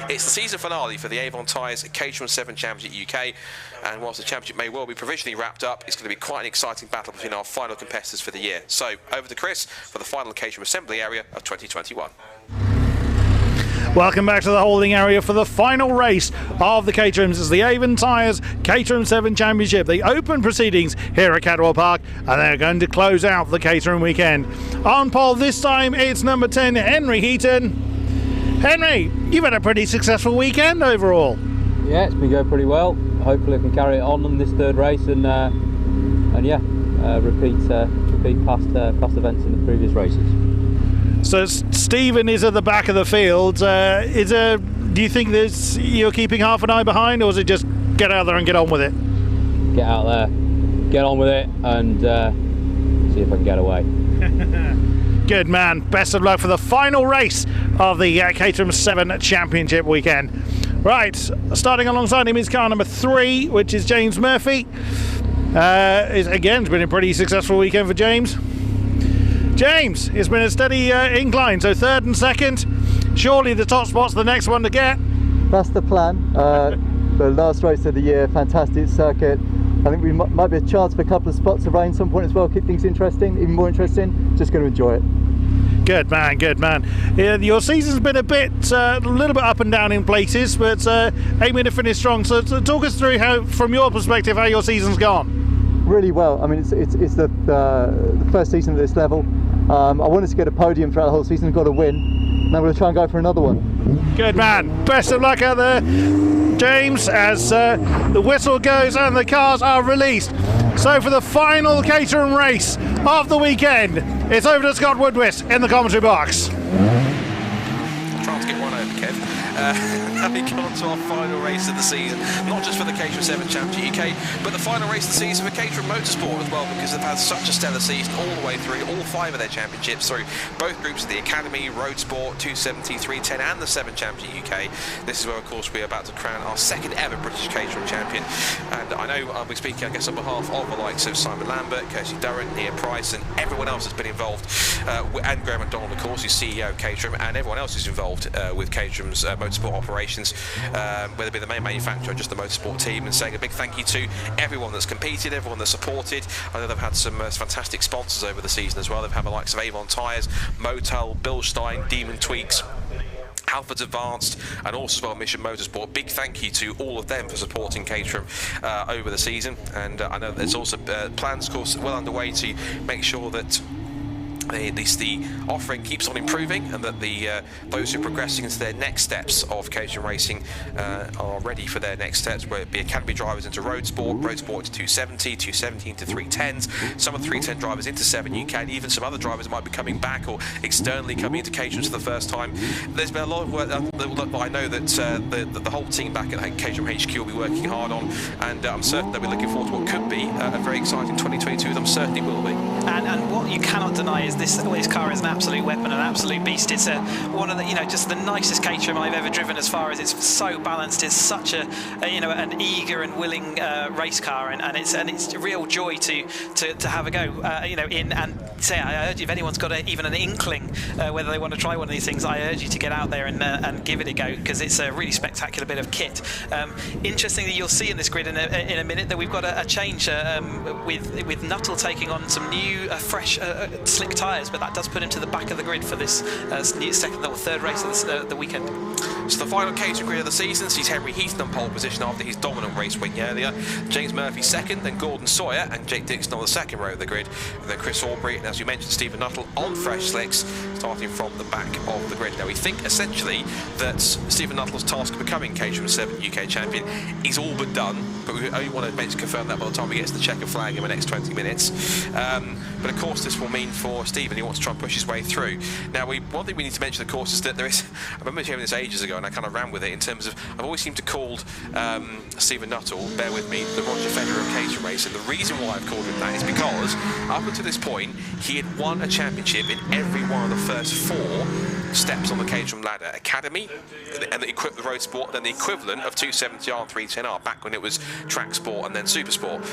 It's the season finale for the Avon Tyres Caterham 7 Championship UK, and whilst the championship may well be provisionally wrapped up, it's going to be quite an exciting battle between our final competitors for the year. So, over to Chris for the final Caterham Assembly Area of 2021. Welcome back to the holding area for the final race of the Caterhams. It's the Avon Tyres Caterham 7 Championship. The open proceedings here at Cadwell Park, and they're going to close out the Caterham weekend. On pole this time, it's number 10, Henry Heaton. Henry, you've had a pretty successful weekend overall. Yeah, it's been going pretty well. Hopefully I can carry it on this third race and repeat past events in the previous races. So Stephen is at the back of the field. Do you think you're keeping half an eye behind, or is it just get out there and get on with it? Get out there, get on with it, and see if I can get away. Good man. Best of luck for the final race of the Caterham 7 Championship weekend. Right, starting alongside him is car number 3, which is James Murphy. It's been a pretty successful weekend for James. James, it's been a steady incline, so third and second. Surely the top spot's the next one to get. That's the plan. The last race of the year, fantastic circuit. I think we might be a chance for a couple of spots of rain at some point as well. Keep things interesting, even more interesting. Just going to enjoy it. Good man, good man. Your season's been a little bit up and down in places, but aiming to finish strong. So talk us through how, from your perspective, how your season's gone. Really well. I mean, it's the first season at this level. I wanted to get a podium throughout the whole season, got a win. Now we're going to try and go for another one. Good man. Best of luck out there, James, as the whistle goes and the cars are released. So for the final Caterham race of the weekend, it's over to Scott Woodwist in the commentary box. Trying to get one over, Kev. Having gone to our final race of the season, not just for the Caterham 7 Championship UK, but the final race of the season for Caterham Motorsport as well, because they've had such a stellar season all the way through, all 5 of their championships through both groups of the Academy, Road Sport, 270, 310 and the 7 Championship UK. This is where, of course, we're about to crown our second ever British Caterham champion. And I know I'll be speaking, I guess, on behalf of the likes of Simon Lambert, Kirsty Durrant, Ian Price, and everyone else that's been involved, and Graham McDonald, of course, who's CEO of Caterham, and everyone else who's involved with Caterham's motorsport operations, whether it be the main manufacturer or just the motorsport team, and saying a big thank you to everyone that's competed, everyone that's supported. I know they've had some fantastic sponsors over the season as well. They've had the likes of Avon Tyres, Motel, Bilstein, Demon Tweaks, Halfords Advanced, and also as well Mission Motorsport. Big thank you to all of them for supporting Caterham over the season. And I know there's also plans, of course, well underway to make sure that the offering keeps on improving, and that those who are progressing into their next steps of Caterham racing are ready for their next steps, whether it be Academy drivers into Road Sport into 270, 270 into 310s, some of the 310 drivers into 7 UK, and even some other drivers might be coming back or externally coming into Caterham for the first time. There's been a lot of work that I know that the whole team back at Caterham HQ will be working hard on, and I'm certain that we're looking forward to what could be a very exciting 2022. I'm certain it will be. And what you cannot deny is this car is an absolute weapon, an absolute beast. It's one of the, just the nicest Caterham I've ever driven, as far as it's so balanced. It's such an eager and willing race car, and it's a real joy to have a go. In and say, I urge you, if anyone's got even an inkling whether they want to try one of these things, I urge you to get out there and give it a go, because it's a really spectacular bit of kit. Interestingly, you'll see in this grid in a minute that we've got a change with Nuttall taking on some new fresh slick tyres, but that does put him to the back of the grid for this second or third race of the weekend. So the final Caterham grid of the season sees Henry Heaton on pole position after his dominant race win earlier, James Murphy second, then Gordon Sawyer and Jake Dixon on the second row of the grid, and then Chris Aubrey and, as you mentioned, Stephen Nuttall on fresh slicks starting from the back of the grid. Now we think essentially that Stephen Nuttall's task of becoming Caterham 7 UK champion is all but done, but we only want to confirm that by the time we get to the checker flag in the next 20 minutes. But of course this will mean for Stephen, he wants to try and push his way through. Now one thing we need to mention, of course, is that there is, I remember hearing this ages ago and I kind of ran with it, in terms of, I've always seemed to call Stephen Nuttall, bear with me, the Roger Federer of Caterham racing. The reason why I've called him that is because up until this point he had won a championship in every one of the first 4 steps on the Caterham ladder: Academy, and the Road Sport, then the equivalent of 270R and 310R back when it was Track Sport and then Super Sport.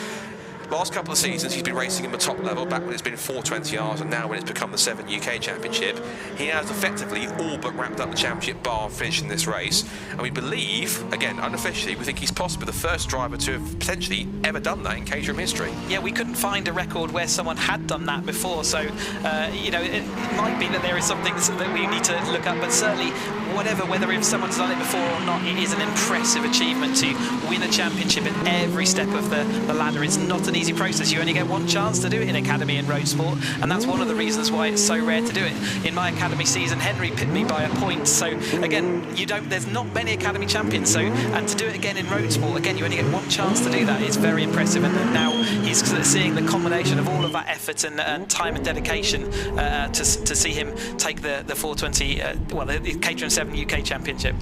last couple of seasons he's been racing in the top level, back when it's been 420 hours and now when it's become the 7 UK Championship. He has effectively all but wrapped up the championship bar finishing this race, and we believe, again unofficially, we think he's possibly the first driver to have potentially ever done that in Caterham history. Yeah, we couldn't find a record where someone had done that before, so you know, it might be that there is something that we need to look up, but certainly whether if someone's done it before or not, it is an impressive achievement to win a championship at every step of the ladder. It's not an easy process. You only get one chance to do it in Academy and Road Sport, and that's one of the reasons why it's so rare to do it. In my Academy season, Henry pipped me by a point, so again, there's not many Academy champions, so, and to do it again in Road Sport, again, you only get one chance to do that. It's very impressive, and now he's seeing the combination of all of that effort and time and dedication to see him take the 420, the Caterham 7 UK Championship.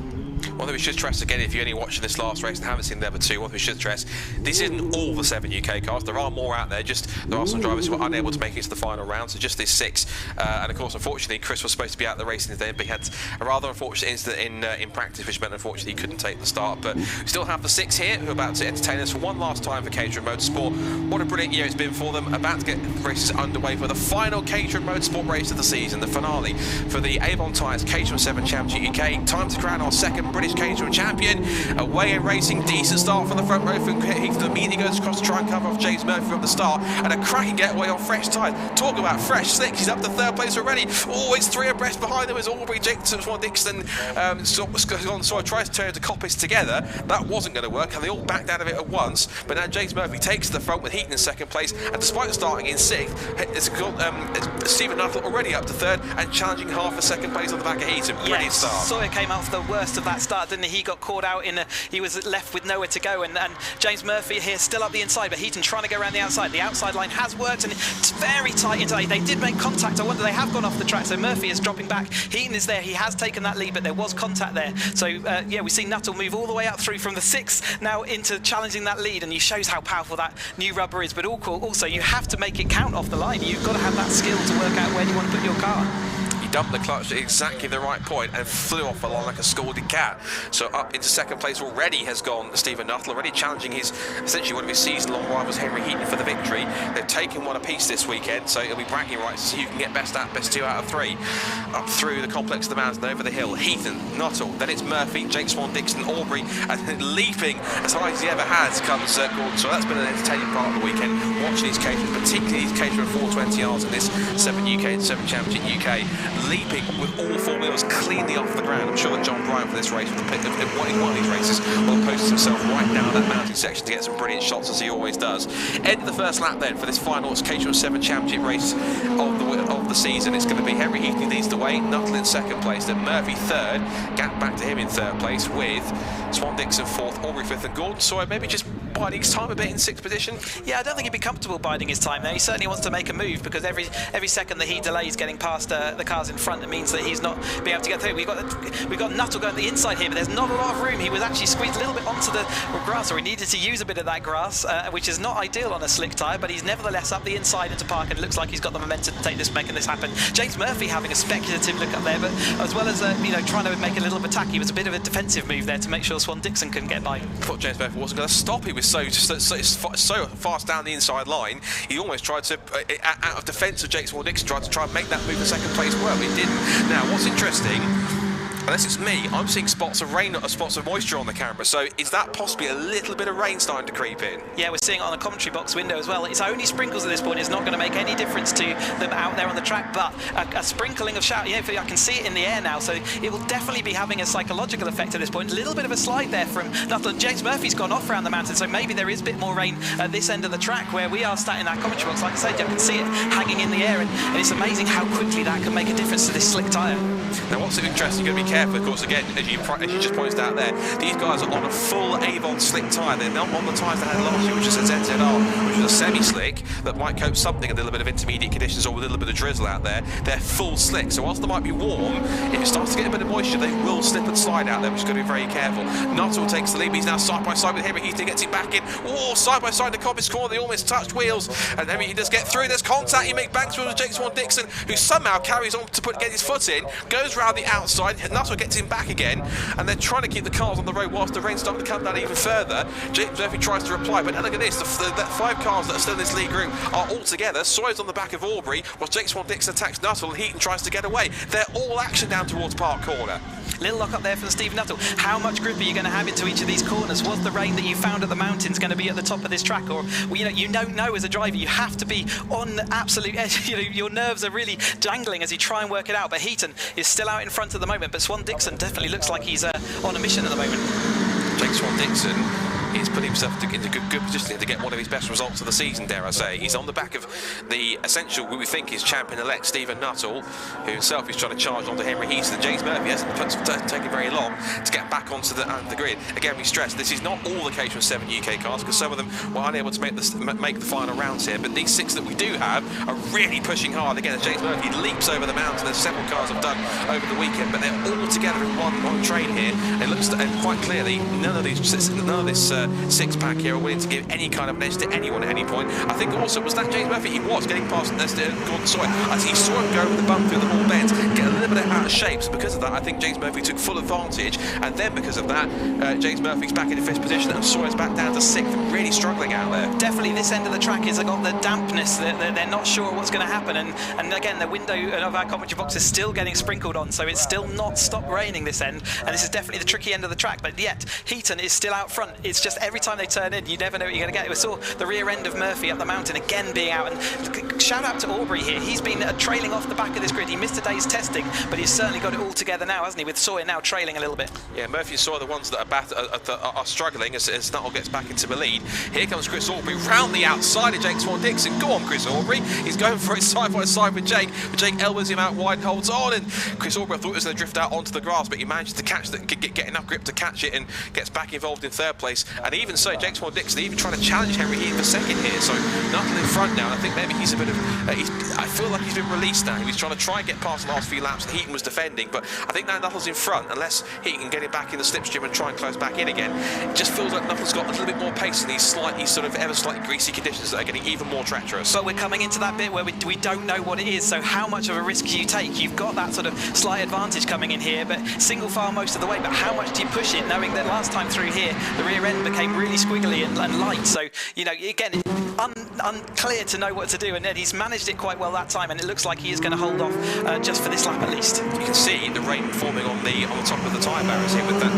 One thing we should stress again, if you're only watching this last race and haven't seen the other two, one thing we should stress, this isn't all the 7 UK cars. There are more out there, just there are some drivers who are unable to make it to the final round, so just these 6. And of course, unfortunately, Chris was supposed to be out the racing today, but he had a rather unfortunate incident in practice, which meant unfortunately he couldn't take the start. But we still have the 6 here who are about to entertain us for one last time for Caterham Motorsport. What a brilliant year it's been for them. About to get races underway for the final Caterham Motorsport race of the season, the finale for the Avon Tyres Caterham 7 Championship UK. Time to crown our second British Caterham champion. Away in racing, decent start from the front row from Heath. Immediately goes across to try and cover off James Murphy from the start, and a cracking getaway on fresh tyres. Talk about fresh slicks. He's up to 3rd place already. Always 3 abreast behind him as Aubrey Jacobs, Swan Dixon tries to turn to Coppice together. That wasn't going to work, and they all backed out of it at once. But now James Murphy takes the front with Heaton in 2nd place, and despite starting in 6th, it's got Stephen Nuttall already up to 3rd and challenging half a 2nd place on the back of Heaton. Brilliant start. Sawyer came out for the worst of that start, didn't he? He got caught out he was left with nowhere to go, and James Murphy here still up the inside, but Heaton trying to go around the outside. The outside line has worked, and it's very tight inside. They did make contact. I wonder, they have gone off the track, so Murphy is dropping back. Heaton is there. He has taken that lead, but there was contact there. So yeah, we see Nuttall move all the way up through from the 6th now into challenging that lead, and he shows how powerful that new rubber is. But also, you have to make it count off the line. You've got to have that skill to work out where you want to put your car. Dumped the clutch at exactly the right point and flew off along like a scalded cat. So up into 2nd place already has gone Stephen Nuttall, already challenging essentially one of his season-long rivals, Henry Heaton, for the victory. They've taken one apiece this weekend, so it'll be bragging rights to see who can get best 2 out of 3. Up through the complex of the mountain, over the hill, Heaton, Nuttall, then it's Murphy, Jake Swan, Dixon, Aubrey, and then leaping as high as he ever has comes Gordon. So that's been an entertaining part of the weekend, watching these Caterham, particularly these Caterham 420 hours in this 7 UK and 7 Championship UK, leaping with all 4 wheels cleanly off the ground. I'm sure that John Bryant for this race in one of these races will post himself right down that mounting section to get some brilliant shots, as he always does. End of the first lap then for this final Caterham 7 Championship race of the season. It's going to be Henry Heaton who leads the way, Nuttall in 2nd place, then Murphy 3rd, gap back to him in 3rd place with Swan Dixon 4th, Aubrey 5th, and Gordon Sawyer maybe just biding his time a bit in 6th position. Yeah, I don't think he'd be comfortable biding his time there. He certainly wants to make a move, because every second that he delays getting past the cars in front, it means that he's not being able to get through. We've got Nuttall going the inside here, but there's not a lot of room. He was actually squeezed a little bit onto the grass, or he needed to use a bit of that grass, which is not ideal on a slick tyre, but he's nevertheless up the inside into park, and it looks like he's got the momentum to making this happen. James Murphy having a speculative look up there, but as well as trying to make a little attack, he was a bit of a defensive move there to make sure Swan Dixon couldn't get by. I thought James Murphy wasn't going to stop. He was so fast down the inside line, he almost tried to, out of defence of Jake Swan Dixon, tried to make that move for 2nd place work, but he didn't. Now, what's interesting, unless it's me, I'm seeing spots of rain, spots of moisture on the camera, so is that possibly a little bit of rain starting to creep in? Yeah, we're seeing it on the commentary box window as well. It's only sprinkles at this point. It's not going to make any difference to them out there on the track, but a sprinkling of shower, I can see it in the air now, so it will definitely be having a psychological effect at this point. A little bit of a slide there from Nuttall. James Murphy's gone off around the mountain, so maybe there is a bit more rain at this end of the track where we are sat in that commentary box. Like I said, you can see it hanging in the air, and it's amazing how quickly that can make a difference to this slick tyre. Now, what's interesting, you've got to be careful, of course, again, as you just pointed out there, these guys are on a full Avon slick tyre. They're not on the tyres they had last year, which is a ZZR, which is a semi-slick that might cope something in a little bit of intermediate conditions or with a little bit of drizzle out there. They're full slick, so whilst they might be warm, if it starts to get a bit of moisture, they will slip and slide out there, which is going to be very careful. Nuttall takes the lead, he's now side by side with Henry Heaton, gets it back in. Oh, side by side to Coppice corner, they almost touched wheels, and Henry does get through. There's contact, he makes banks with Jake Swan Dixon, who somehow carries on to get his foot in, goes goes round the outside, Nuttall gets him back again, and they're trying to keep the cars on the road whilst the rain's starting to come down even further. James Murphy tries to reply, but now look at this, the 5 cars that are still in this lead group are all together. Sawyer's on the back of Aubrey, whilst Jake Swan-Dixon attacks Nuttall, and Heaton tries to get away. They're all action down towards Park Corner. Little lock up there from Steve Nuttall. How much grip are you going to have into each of these corners? Was the rain that you found at the mountains going to be at the top of this track? Or, well, you don't know as a driver. You have to be on the absolute edge. Your nerves are really jangling as you try and work it out. But Heaton is still out in front at the moment. But Swan-Dixon definitely looks like he's on a mission at the moment. Jake Swan-Dixon is putting himself into good position to get one of his best results of the season, dare I say. He's on the back of the essential, what we think is champion-elect Stephen Nuttall, who himself is trying to charge onto Henry Heaton. James Murphy hasn't taken very long to get back onto the grid. Again, we stress, this is not all the Caterham 7 UK cars, because some of them were unable to make the final rounds here, but these 6 that we do have are really pushing hard. Again, as James Murphy leaps over the mountain, as several cars have done over the weekend, but they're all together in one train here. It looks quite clearly none of this 6-pack here are willing to give any kind of an edge to anyone at any point. I think also was that James Murphy, he was getting past Gordon Sawyer. As he saw him go over the bump through the ball bends, get a little bit out of shape. So because of that, I think James Murphy took full advantage. And then because of that, James Murphy's back in 5th position and Sawyer's back down to 6th, really struggling out there. Definitely this end of the track has got the dampness. They're not sure what's going to happen. And again, the window of our commentary box is still getting sprinkled on. So it's still not stopped raining this end. And this is definitely the tricky end of the track. But yet, Heaton is still out front. It's just every time they turn in, you never know what you're going to get. We saw the rear end of Murphy up the mountain again being out, and shout out to Aubrey here. He's been trailing off the back of this grid. He missed a day's testing, but he's certainly got it all together now, hasn't he, with Sawyer now trailing a little bit. Yeah, Murphy and Sawyer the ones that are struggling as Nuttall gets back into the lead. Here comes Chris Aubrey round the outside of Jake Swan-Dixon. Go on, Chris Aubrey. He's going for it side by side with Jake, but Jake elbows him out wide and holds on, and Chris Aubrey, I thought he was going to drift out onto the grass, but he managed to catch get enough grip to catch it and gets back involved in 3rd place. And even so, Jake Swan-Dixon even trying to challenge Henry Heaton for 2nd here, so Nuttall in front now, and I think maybe he's a bit of I feel like he's been released now. He was trying to get past the last few laps that Heaton was defending, but I think now Nuttall's in front, unless Heaton can get him back in the slipstream and try and close back in again. It just feels like Nuttall's got a little bit more pace in these slightly ever slightly greasy conditions that are getting even more treacherous. But we're coming into that bit where we don't know what it is, so how much of a risk do you take? You've got that sort of slight advantage coming in here, but single file most of the way, but how much do you push it, knowing that last time through here the rear end became really squiggly and light, so again unclear to know what to do, and then he's managed it quite well that time, and it looks like he is going to hold off just for this lap at least. You can see the rain forming on the top of the tyre barriers here with that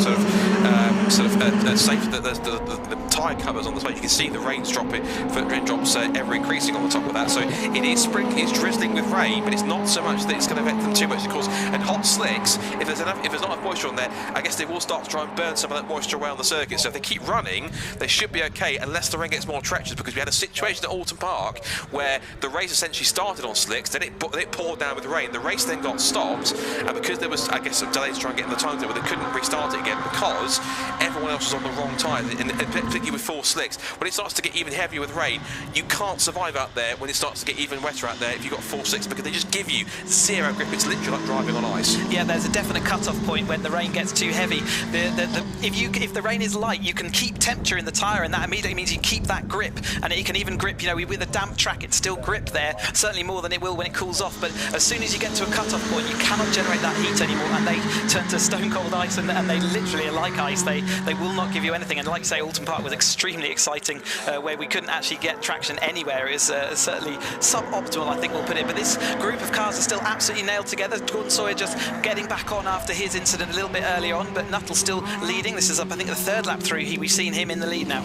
the tyre covers on the side. You can see the rain drops ever increasing on the top of that, so it is sprinkling, it's drizzling with rain, but it's not so much that it's going to affect them too much, of course. And hot slicks, if there's not enough moisture on there, I guess they will start to try and burn some of that moisture away on the circuit. So if they keep running, they should be okay, unless the rain gets more treacherous, because we had a situation at Alton Park where the race essentially started on slicks, then it poured down with rain. The race then got stopped, and because there was, I guess, some delays to try and get in the times there, but they couldn't restart it again because everyone else was on the wrong tyre, and particularly with 4 slicks. When it starts to get even heavier with rain, you can't survive out there when it starts to get even wetter out there if you've got 4 slicks, because they just give you zero grip. It's literally like driving on ice. Yeah, there's a definite cut-off point when the rain gets too heavy. If the rain is light, you can keep temperature in the tyre, and that immediately means you keep that grip, and it can even grip, with a damp track, it's still grip there, certainly more than it will when it cools off, but as soon as you get to a cut-off point, you cannot generate that heat anymore, and they turn to stone-cold ice, and they literally are like ice. They will not give you anything, and like I say, Alton Park was extremely exciting, where we couldn't actually get traction anywhere. It was certainly suboptimal, I think we'll put it, but this group of cars are still absolutely nailed together. Gordon Sawyer just getting back on after his incident a little bit earlier on, but Nuttall still leading. This is up, I think, the 3rd lap through. We've seen him in the lead now.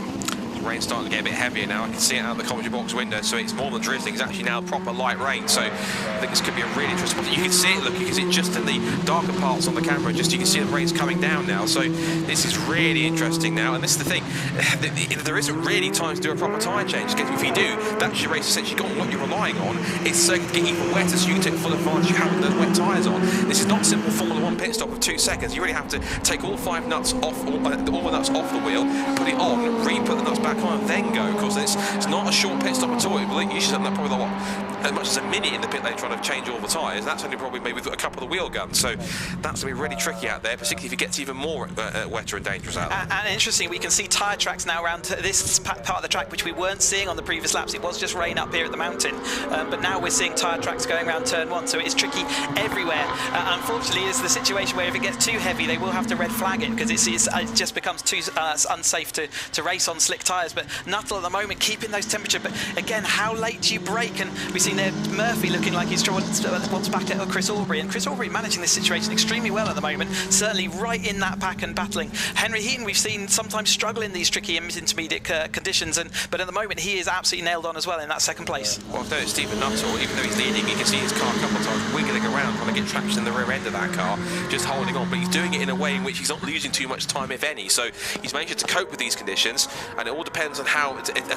The rain's starting to get a bit heavier now. I can see it out of the commentary box window, so it's more than drizzling. It's actually now proper light rain, so I think this could be a really interesting one. You can see it, look, because it's just in the darker parts on the camera, you can see the rain's coming down now, so this is really interesting now. And this is the thing, there isn't really time to do a proper tyre change, because if you do, that's your race essentially gone. What you're relying on is so to get even wetter, so you can take full advantage of having those wet tyres on. This is not simple Formula 1 pit stop of 2 seconds. You really have to take all 5 nuts off, all the nuts off the wheel, put it on, re-put the nuts back back on and then go, because it's not a short pit stop at all. It usually something probably like as much as a minute in the pit lane trying to change all the tyres. That's only probably maybe a couple of wheel guns, so that's going to be really tricky out there, particularly if it gets even more wetter and dangerous out there. And interesting, we can see tyre tracks now around this part of the track, which we weren't seeing on the previous laps. It was just rain up here at the mountain, but now we're seeing tyre tracks going around turn 1, so it's tricky everywhere. Unfortunately, it's the situation where if it gets too heavy, they will have to red flag it, because it just becomes too unsafe to race on slick tyres. But Nuttall at the moment keeping those temperatures, but again, how late do you brake? And we've seen there Murphy looking like he's wants back at Chris Aubrey, and Chris Aubrey managing this situation extremely well at the moment, certainly right in that pack and battling. Henry Heaton we've seen sometimes struggle in these tricky intermediate conditions, but at the moment he is absolutely nailed on as well in that second place. Well, I've noticed Stephen Nuttall, even though he's leading, you can see his car a couple of times wiggling around trying to get traction in the rear end of that car, just holding on, but he's doing it in a way in which he's not losing too much time, if any, so he's managed to cope with these conditions, and it all depends on how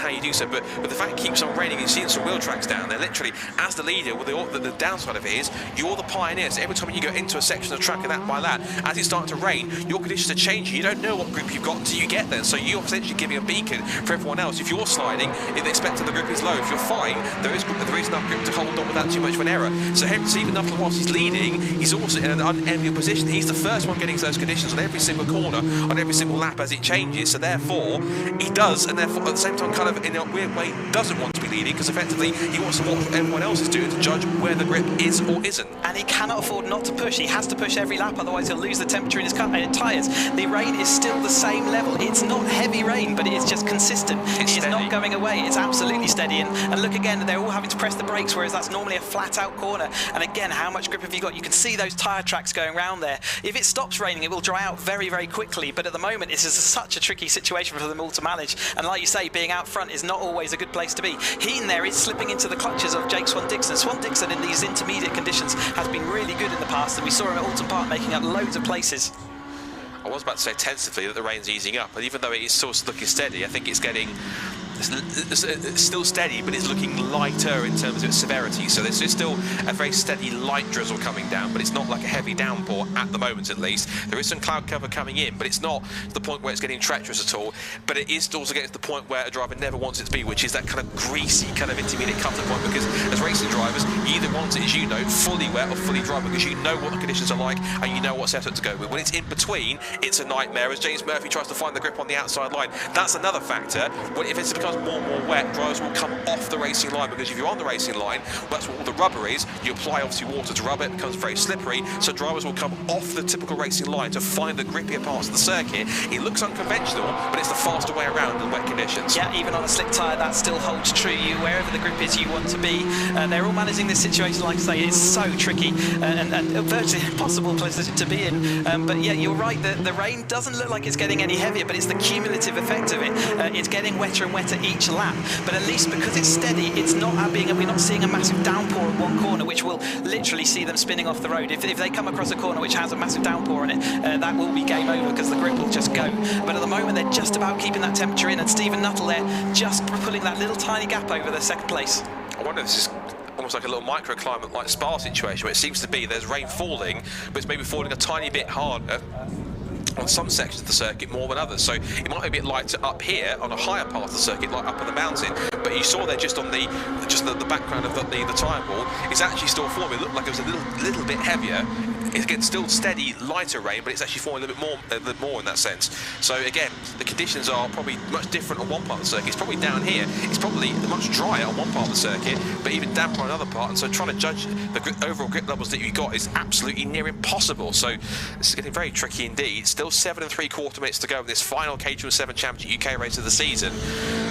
you do so. But the fact it keeps on raining, you've seen some wheel tracks down there, literally, as the leader, well, the downside of it is, you're the pioneer, so every time you go into a section of track and that by that, as it's starting to rain, your conditions are changing, you don't know what grip you've got until you get there, so you're essentially giving a beacon for everyone else. If you're sliding, if they expect that the grip is low, if you're fine, there is enough grip to hold on without too much of an error. So Stephen Nuttall, whilst he's leading, he's also in an unenviable position. He's the first one getting to those conditions on every single corner, on every single lap as it changes, so therefore he does, and therefore at the same time kind of in a weird way doesn't want to be leading, because effectively he wants to watch what everyone else is doing to judge where the grip is or isn't. And he cannot afford not to push. He has to push every lap, otherwise he'll lose the temperature in his tyres. The rain is still the same level. It's not heavy rain, but it is just consistent. It's not going away. It's absolutely steady. And look again, they're all having to press the brakes, whereas that's normally a flat out corner. And again, how much grip have you got? You can see those tyre tracks going around there. If it stops raining, it will dry out very, very quickly. But at the moment, this is such a tricky situation for them all to manage. And like you say, being out front is not always a good place to be. Heaton there is slipping into the clutches of Jake Swan-Dixon. Swan-Dixon in these intermediate conditions has been really good in the past, and we saw him at Alton Park making up loads of places. I was about to say tentatively that the rain's easing up, but even though it is still looking steady, I think it's getting... It's still steady, but it's looking lighter in terms of its severity. So there's still a very steady light drizzle coming down, but it's not like a heavy downpour at the moment, at least. There is some cloud cover coming in, but it's not to the point where it's getting treacherous at all. But it is also getting to the point where a driver never wants it to be, which is that kind of greasy kind of intermediate cutoff point. Because as racing drivers, you either want it, as you know, fully wet or fully dry, because you know what the conditions are like and you know what setup to go with. When it's in between, it's a nightmare. As James Murphy tries to find the grip on the outside line, that's another factor. If it becomes more and more wet, drivers will come off the racing line, because if you're on the racing line, that's what all the rubber is. You apply obviously water to rub it, becomes very slippery, so drivers will come off the typical racing line to find the grippier parts of the circuit. It looks unconventional, but it's the faster way around in wet conditions. Yeah, even on a slick tyre, that still holds true. Wherever the grip is you want to be, they're all managing this situation. Like I say, it's so tricky and virtually impossible place to be in. But yeah, you're right, the rain doesn't look like it's getting any heavier, but it's the cumulative effect of it. It's getting wetter and wetter each lap. But at least because it's steady, it's not we're not seeing a massive downpour in one corner, which will literally see them spinning off the road. If they come across a corner which has a massive downpour in it, that will be game over, because the grip will just go. But at the moment, they're just about keeping that temperature in, and Stephen Nuttall there just pulling that little tiny gap over the second place. I wonder if this is almost like a little microclimate like Spa situation, where it seems to be there's rain falling, but it's maybe falling a tiny bit harder on some sections of the circuit more than others. So it might be a bit lighter up here on a higher part of the circuit, like up on the mountain, but you saw there just on the background of the tyre wall, it's actually still forming. It looked like it was a little bit heavier. It's again still steady, lighter rain, but it's actually forming a little bit more in that sense. So again, the conditions are probably much different on one part of the circuit. It's probably down here, it's probably much drier on one part of the circuit, but even damper on another part. And so trying to judge the overall grip levels that you've got is absolutely near impossible. So this is getting very tricky indeed. Still 7 3/4 minutes to go in this final Caterham 7 Championship UK race of the season.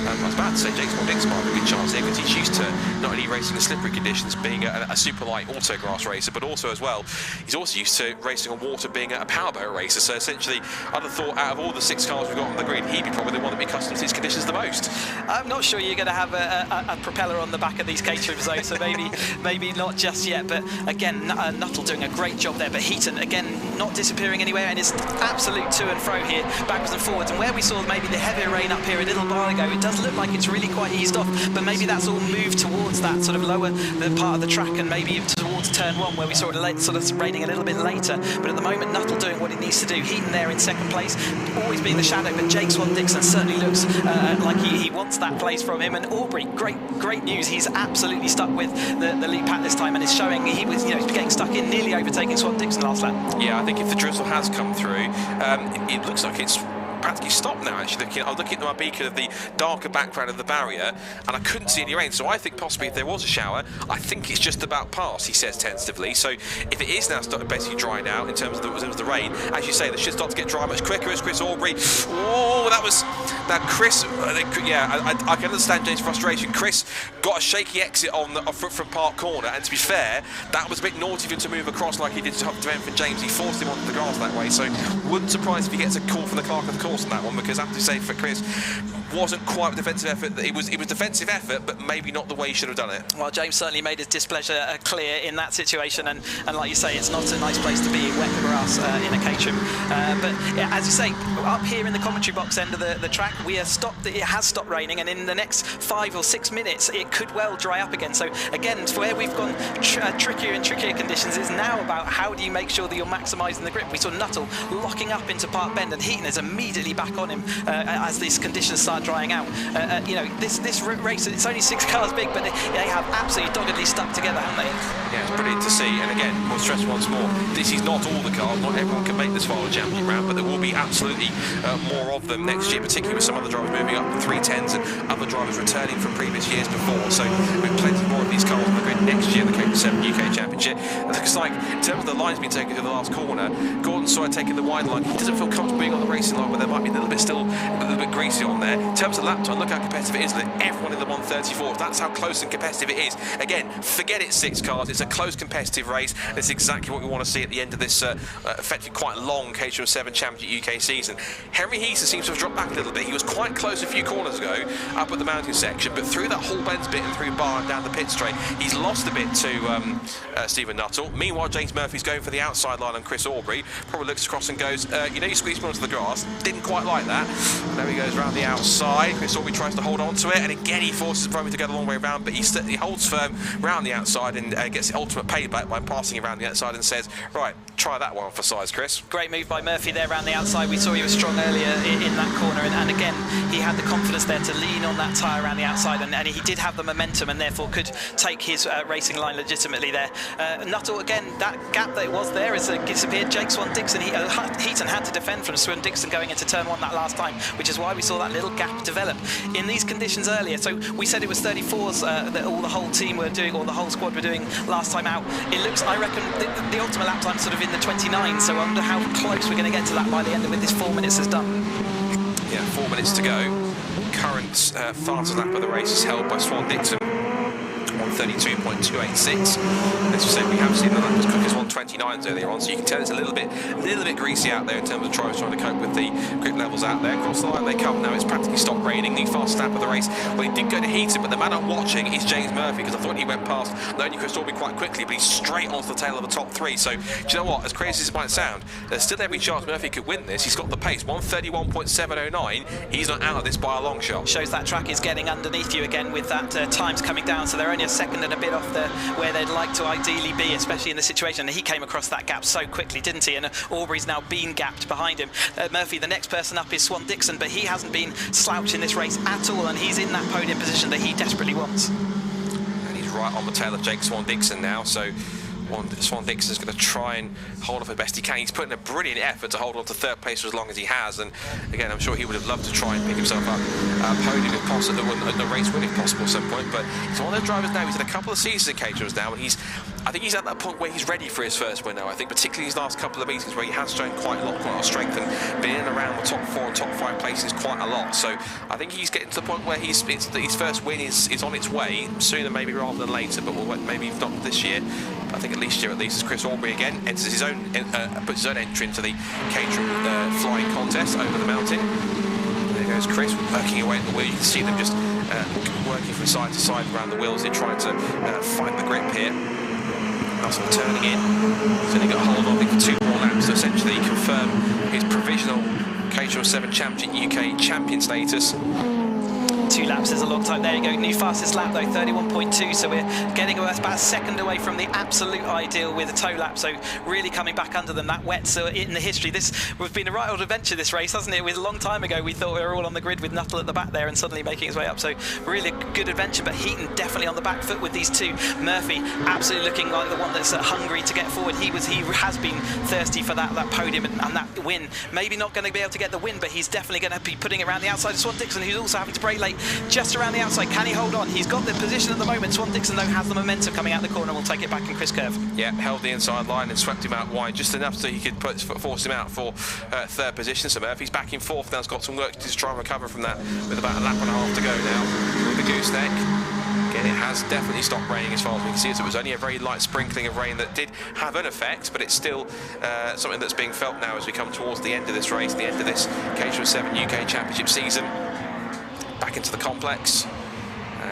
I was about to say Jake Swan-Dixon might have a good chance here, because he's used to not only racing in slippery conditions, being a super light autograss racer, but also as well, he's also used to racing on water, being a powerboat racer. So essentially, I'd have thought out of all the 6 cars we've got on the grid, he'd be probably the one that be accustomed to these conditions the most. I'm not sure you're going to have a propeller on the back of these Caterhams though, so maybe not just yet. But again, Nuttall doing a great job there. But Heaton again not disappearing anywhere, and it's absolute to and fro here, backwards and forwards. And where we saw maybe the heavier rain up here a little while ago, it does look like it's really quite eased off. But maybe that's all moved towards that sort of lower part of the track, and maybe towards towards turn 1 where we saw it sort of raining a little bit later. But at the moment, Nuttall doing what he needs to do. Heaton there in second place, always being the shadow, but Jake Swan-Dixon certainly looks like he wants that place from him. And Aubrey, great news. He's absolutely stuck with the lead pack this time and is showing he was getting stuck in, nearly overtaking Swan-Dixon last lap. Yeah, I think if the drizzle has come through, it looks like it's practically stopped now. Actually, I was looking at my beacon of the darker background of the barrier, and I couldn't see any rain. So I think possibly if there was a shower, I think it's just about past. He says tentatively. So if it is now basically drying out in terms of the rain, as you say, they should start to get dry much quicker. As Chris Aubrey, oh, that was that Chris. Yeah, I can understand James' frustration. Chris got a shaky exit on from Park Corner, and to be fair, that was a bit naughty of him to move across like he did to Benford James. He forced him onto the grass that way. So wouldn't surprise if he gets a call from the clerk of the course on that one, because I have to say for Chris, wasn't quite a defensive effort. It was defensive effort, but maybe not the way he should have done it. Well, James certainly made his displeasure clear in that situation, and like you say, it's not a nice place to be, wet grass in a Caterham. But yeah, as you say, up here in the commentary box end of the track, we are stopped. It has stopped raining, and in the next 5 or 6 minutes, it could well dry up again. So again, where we've gone trickier and trickier conditions is now about how do you make sure that you're maximising the grip. We saw Nuttall locking up into Park Bend, and Heaton is immediately back on him as these conditions start drying out. This race, it's only 6 cars big, but they have absolutely doggedly stuck together, haven't they? Yeah, it's brilliant to see. And again, we'll stress once more, this is not all the cars. Not everyone can make this final championship round, but there will be absolutely more of them next year, particularly with some other drivers moving up the 310s and other drivers returning from previous years before. So with plenty more of these cars on the grid next year in the Caterham 7 UK Championship. It looks like, in terms of the lines being taken through the last corner, Gordon saw it taking the wide line. He doesn't feel comfortable being on the racing line, but there might be a little bit greasy on there. In terms of lap time, look how competitive it is. Everyone in the 134. That's how close and competitive it is. Again, forget it's 6 cars. It's a close competitive race. It's exactly what we want to see at the end of this effectively quite long Caterham 7 Championship UK season. Henry Heaton seems to have dropped back a little bit. He was quite close a few corners ago up at the mountain section, but through that Hall Bends bit and through Bar and down the pit straight, he's lost a bit to Stephen Nuttall. Meanwhile, James Murphy's going for the outside line on Chris Aubrey. Probably looks across and goes, you squeezed me onto the grass. Didn't quite like that. And there he goes round the outside. Chris Aubrey tries to hold on to it, and again he forces Bromley to go the long way around, but he holds firm round the outside and gets the ultimate payback by passing around the outside and says, right, try that one for size, Chris. Great move by Murphy there around the outside. We saw he was strong earlier in that corner, and again he had the confidence there to lean on that tyre around the outside, and he did have the momentum and therefore could take his racing line legitimately there. Nuttall, again, that gap that was there has disappeared. Jake Swan-Dixon, Heaton had to defend from Swan-Dixon going into turn 1 that last time, which is why we saw that little gap develop in these conditions earlier. So we said it was 34s that the whole team were doing, or the whole squad were doing last time out. It looks, I reckon, the ultimate lap time sort of in the 29, so I wonder how close we're going to get to that by the end of it. This 4 minutes is done. Yeah, 4 minutes to go. Current fastest lap of the race is held by Swan-Dixon. 132.286. As you said, we have seen the lap as quick as 129s earlier on, so you can tell it's a little bit greasy out there in terms of trying to cope with the grip levels out there. Across the line they come now. It's practically stopped raining. The fastest lap of the race. Well, he did go to Heaton, but the man I'm watching is James Murphy, because I thought he went past not only Chris Aubrey quite quickly, but he's straight onto the tail of the top 3. So do you know what? As crazy as it might sound, there's still every chance Murphy could win this. He's got the pace. 131.709. He's not out of this by a long shot. Shows that track is getting underneath you again with that times coming down, so they're only a second and a bit off where they'd like to ideally be, especially in the situation. And he came across that gap so quickly, didn't he? And Aubrey's now been gapped behind him. Murphy, the next person up is Swan-Dixon, but he hasn't been slouching this race at all, and he's in that podium position that he desperately wants. And he's right on the tail of Jake Swan-Dixon now, so Swan-Dixon's going to try and hold off as best he can. He's put in a brilliant effort to hold on to third place for as long as he has, and again, I'm sure he would have loved to try and pick himself up podium if possible, the race win if possible at some point. But he's one of those drivers now. He's had a couple of seasons in Caterhams now, and I think he's at that point where he's ready for his first win now. I think particularly his last couple of meetings where he has shown quite a lot of strength and been in and around the top 4 and top 5 places quite a lot. So I think he's getting to the point where his first win is on its way, sooner maybe rather than later, but maybe not this year. I think at least as Chris Aubrey again enters his own puts his own entry into the Caterham flying contest over the mountain. There goes Chris working away at the wheel. You can see them just working from side to side around the wheels. They're trying to find the grip here. Nuttall turning in. He's only got a hold on, I think, for 2 more laps to essentially confirm his provisional Caterham 7 Championship UK champion status. 2 laps is a long time. There you go, new fastest lap though, 31.2, so we're getting about a second away from the absolute ideal with a toe lap, so really coming back under them. That wet, so in the history, this has been a right old adventure, this race, hasn't it? With a long time ago, we thought we were all on the grid with Nuttall at the back there and suddenly making his way up, so really a good adventure, but Heaton definitely on the back foot with these two. Murphy absolutely looking like the one that's hungry to get forward. He has been thirsty for that podium and that win. Maybe not going to be able to get the win, but he's definitely going to be putting it around the outside of Swan Dixon, who's also having to brake late just around the outside. Can he hold on? He's got the position at the moment. Swan Dixon, though, has the momentum coming out the corner. We'll take it back in Chris Curve. Yeah, held the inside line and swept him out wide just enough so he could force him out for third position. So Murphy's back in fourth now. He's got some work to try and recover from that with about a lap and a half to go now with the gooseneck. Again, it has definitely stopped raining as far as we can see, so it was only a very light sprinkling of rain that did have an effect, but it's still something that's being felt now as we come towards the end of this race, the end of this Caterham 7 UK Championship season. Back into the complex,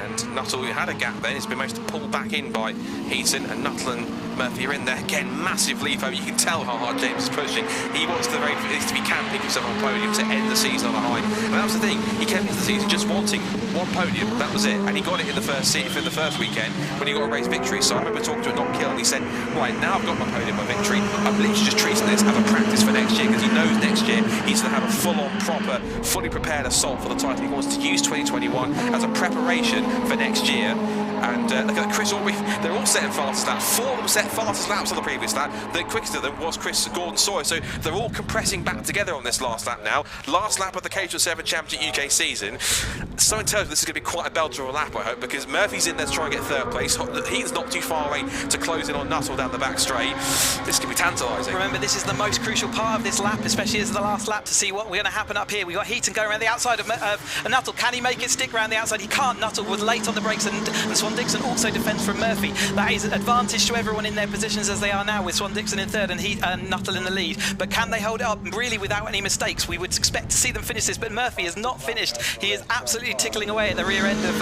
and Nuttall, who had a gap then, has been managed to pull back in by Heaton, and Nuttall and Murphy are in there. Again, massive leap over. You can tell how hard James is pushing. He wants to very least to be camping himself on podium to end the season on a high. And that was the thing. He came into the season just wanting one podium. That was it. And he got it in the first weekend when he got a race victory. So I remember talking to a Knock Kill, and he said, right, now I've got my podium, my victory. I'm literally just treating this as a practice for next year, because he knows next year he's going to have a full-on, proper, fully prepared assault for the title. He wants to use 2021 as a preparation for next year. And look at Chris Aubrey, they're all setting fastest laps. 4 of them set fastest laps on the previous lap. The quickest of them was Chris Gordon-Sawyer, so they're all compressing back together on this last lap now. Last lap of the Caterham 7 Championship UK season. So in terms of this is going to be quite a belter of a lap, I hope, because Murphy's in there to try and get third place. He's not too far away to close in on Nuttall down the back straight. This can be tantalising. Remember, this is the most crucial part of this lap, especially as the last lap, to see what's going to happen up here. We've got Heaton going around the outside of Nuttall. Can he make it stick around the outside? He can't. Nuttall was late on the brakes, and Swan Dixon also defends from Murphy. That is an advantage to everyone in their positions as they are now, with Swan Dixon in third and Nuttall in the lead. But can they hold it up really without any mistakes? We would expect to see them finish this, but Murphy is not finished. He is absolutely tickling away at the rear end of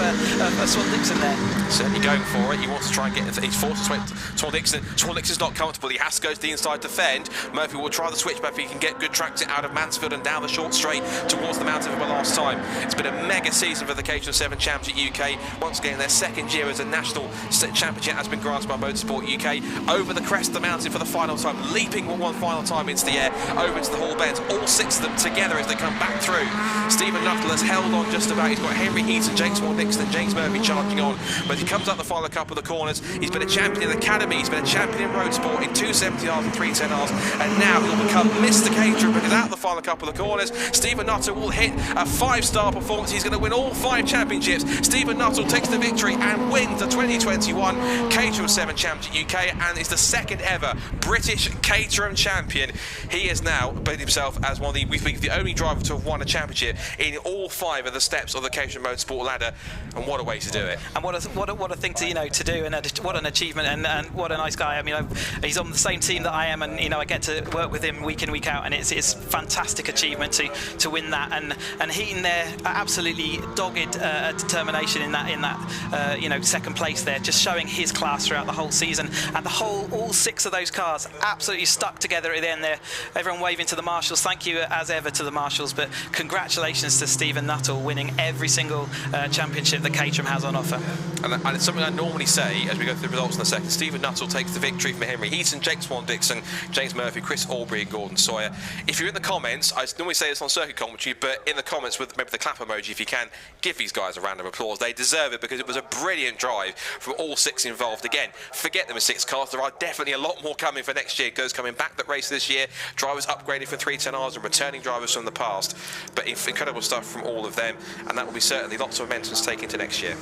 Swan Dixon there. Certainly going for it. He wants to try and get it. He's forced to switch Swan Dixon. Swan Dixon's not comfortable. He has to go to the inside to fend. Murphy will try the switch, but if he can get good traction out of Mansfield and down the short straight towards the mountain for the last time. It's been a mega season for the Caterham 7 Championship UK. Once again, their second year as a national championship has been granted by Motorsport UK. Over the crest of the mountain for the final time, leaping one final time into the air, over into the Hall Bends. All 6 of them together as they come back through. Stephen Nuttall has held on just about. He's got Henry Heaton, James Swan Dixon and James Murphy charging on. But he comes up the final couple of the corners. He's been a champion in the Academy. He's been a champion in road sport in 270Rs and 310Rs. And now he'll become Mr. Caterham, because out the final couple of corners, Stephen Nuttall will hit a 5-star performance. He's going to win all 5 championships. Stephen Nuttall takes the victory and wins the 2021 Caterham 7 Championship UK, and is the second ever British Caterham champion. He has now made himself as one of the only driver to have won a championship in all 5 of the steps of the Caterham Motorsport ladder, and what a way to do it. And what a thing to do, and what an achievement, and what a nice guy. I mean, he's on the same team that I am, and I get to work with him week in, week out, and it's fantastic achievement to win that, and he in there absolutely dogged determination in that second place there, just showing his class throughout the whole season, and all 6 of those cars absolutely stuck together at the end there. Everyone waving to the marshals. Thank you as ever to the marshals, but congratulations to Stephen Nuttall winning every single championship that Caterham has on offer. And it's something I normally say as we go through the results in a second. Stephen Nuttall takes the victory from Henry Heaton, Jake Swan Dixon, James Murphy, Chris Aubrey and Gordon Sawyer. If you're in the comments, I normally say this on circuit commentary, but in the comments with maybe the clap emoji, if you can, give these guys a round of applause. They deserve it, because it was a brilliant drive from all 6 involved. Again, forget them as 6 cars. There are definitely a lot more coming for next year. Goes coming back that race this year. Drivers upgraded for 310Rs and returning drivers from the past. But incredible stuff from all of them, and that will be certainly lots of momentum to take into next year.